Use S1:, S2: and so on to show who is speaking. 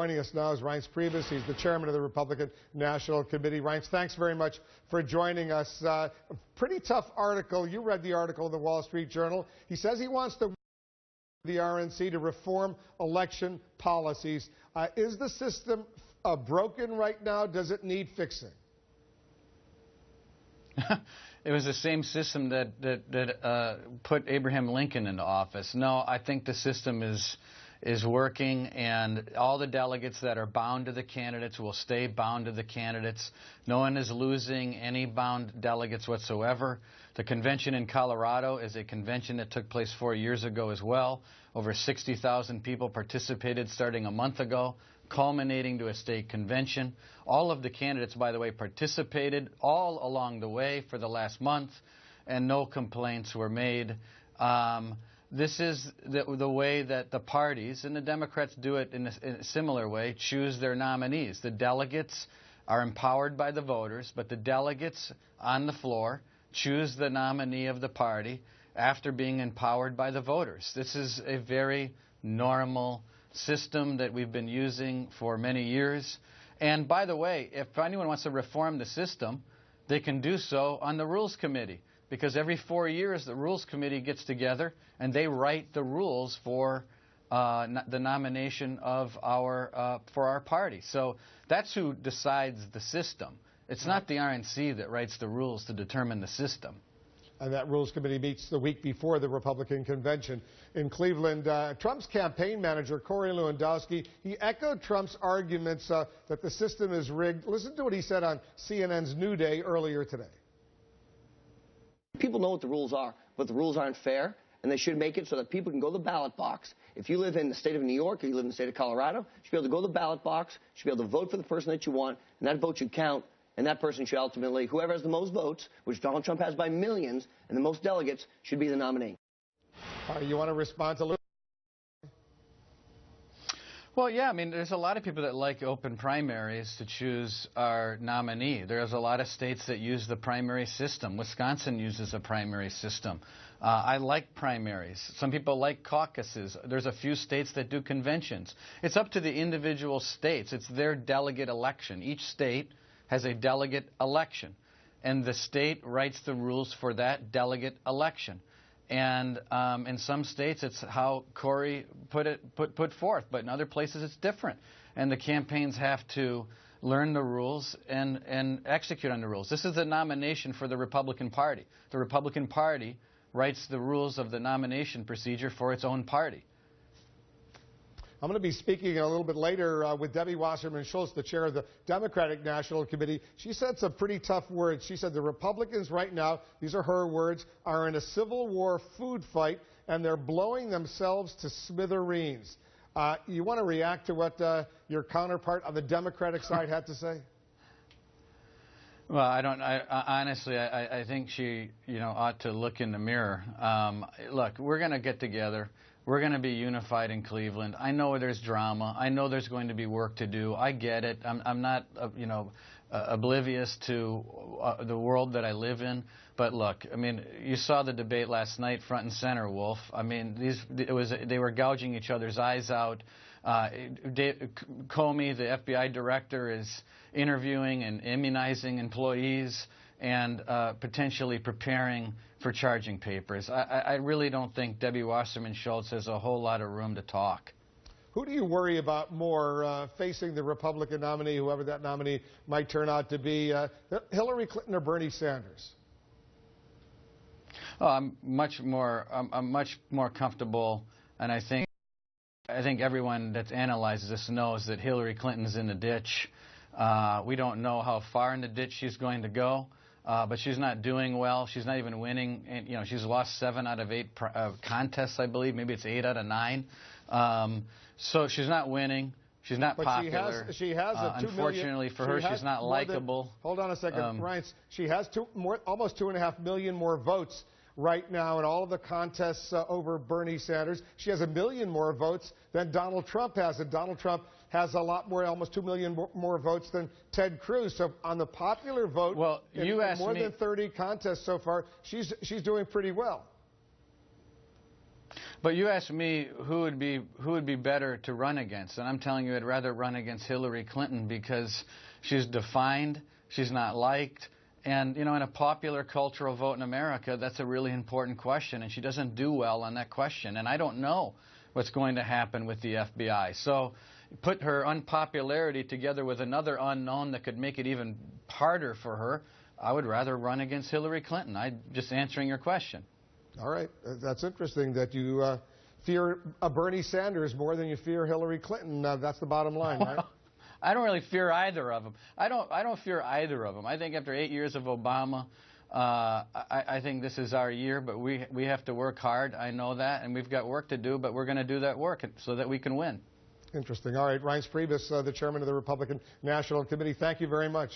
S1: Joining us now is Reince Priebus. He's the chairman of the Republican National Committee. Reince, thanks very much for joining us. Pretty tough article. You read the article in the Wall Street Journal. He says he wants the RNC to reform election policies. Is the system broken right now? Does it need fixing?
S2: It was the same system that put Abraham Lincoln into office. No, I think the system is working, and all the delegates that are bound to the candidates will stay bound to the candidates. No one is losing any bound delegates whatsoever. The convention in Colorado is a convention that took place 4 years ago as well. Over 60,000 people participated starting a month ago, culminating to a state convention. All of the candidates, by the way, participated all along the way for the last month, and no complaints were made. This is the way that the parties, and the Democrats do it in a similar way, choose their nominees. The delegates are empowered by the voters, but the delegates on the floor choose the nominee of the party after being empowered by the voters. This is a very normal system that we've been using for many years. And by the way, if anyone wants to reform the system, they can do so on the Rules Committee, because every 4 years the Rules Committee gets together and they write the rules for the nomination of for our party. So that's who decides the system. It's not the RNC that writes the rules to determine the system.
S1: And that Rules Committee meets the week before the Republican convention in Cleveland. Trump's campaign manager, Corey Lewandowski, he echoed Trump's arguments that the system is rigged. Listen to what he said on CNN's New Day earlier today.
S3: People know what the rules are, but the rules aren't fair, and they should make it so that people can go to the ballot box. If you live in the state of New York or you live in the state of Colorado, you should be able to go to the ballot box, you should be able to vote for the person that you want, and that vote should count. And that person should ultimately, whoever has the most votes, which Donald Trump has by millions, and the most delegates, should be the nominee.
S1: You want to respond to Lou?
S2: Well, yeah, I mean, there's a lot of people that like open primaries to choose our nominee. There's a lot of states that use the primary system. Wisconsin uses a primary system. I like primaries. Some people like caucuses. There's a few states that do conventions. It's up to the individual states. It's their delegate election. Each state has a delegate election, and the state writes the rules for that delegate election. And in some states, it's how Corey put forth, but in other places, it's different. And the campaigns have to learn the rules and execute on the rules. This is the nomination for the Republican Party. The Republican Party writes the rules of the nomination procedure for its own party.
S1: I'm going to be speaking a little bit later with Debbie Wasserman Schultz, the chair of the Democratic National Committee. She said some pretty tough words. She said the Republicans right now, these are her words, are in a Civil War food fight, and they're blowing themselves to smithereens. You want to react to what your counterpart on the Democratic side had to say?
S2: Well, honestly, I think she, ought to look in the mirror. Look, we're going to get together. We're going to be unified in Cleveland. I know there's drama. I know there's going to be work to do. I get it. I'm not, oblivious to the world that I live in. But look, I mean, you saw the debate last night, front and center, Wolf. I mean, they were gouging each other's eyes out. Comey, the FBI director, is interviewing and immunizing employees and potentially preparing for charging papers. I really don't think Debbie Wasserman Schultz has a whole lot of room to talk.
S1: Who do you worry about more facing the Republican nominee, whoever that nominee might turn out to be, Hillary Clinton or Bernie Sanders?
S2: Oh, I'm much more comfortable, and I think everyone that analyzes this knows that Hillary Clinton's in the ditch. We don't know how far in the ditch she's going to go. But she's not doing well. She's not even winning. And, she's lost 7 out of 8 contests, I believe. Maybe it's 8 out of 9. So she's not winning. She's not popular.
S1: She has a 2 million.
S2: Unfortunately for her, she's not likable.
S1: Hold on a second, Reince. She has almost 2.5 million more votes right now in all of the contests over Bernie Sanders. She has 1 million more votes than Donald Trump has, and Donald Trump has a lot more, almost 2 million more votes than Ted Cruz. So on the popular vote,
S2: well,
S1: in more than 30 contests so far, she's doing pretty well.
S2: But you asked me who would be better to run against, and I'm telling you I'd rather run against Hillary Clinton because she's defined, she's not liked, and in a popular cultural vote in America, that's a really important question, and she doesn't do well on that question, and I don't know what's going to happen with the FBI. So put her unpopularity together with another unknown that could make it even harder for her. I would rather run against Hillary Clinton. I'm just answering your question.
S1: All right. That's interesting that you fear Bernie Sanders more than you fear Hillary Clinton. That's the bottom line, right?
S2: I don't really fear either of them. I don't fear either of them. I think after 8 years of Obama, I think this is our year, but we have to work hard. I know that, and we've got work to do, but we're going to do that work so that we can win.
S1: Interesting. All right. Reince Priebus, the chairman of the Republican National Committee, thank you very much.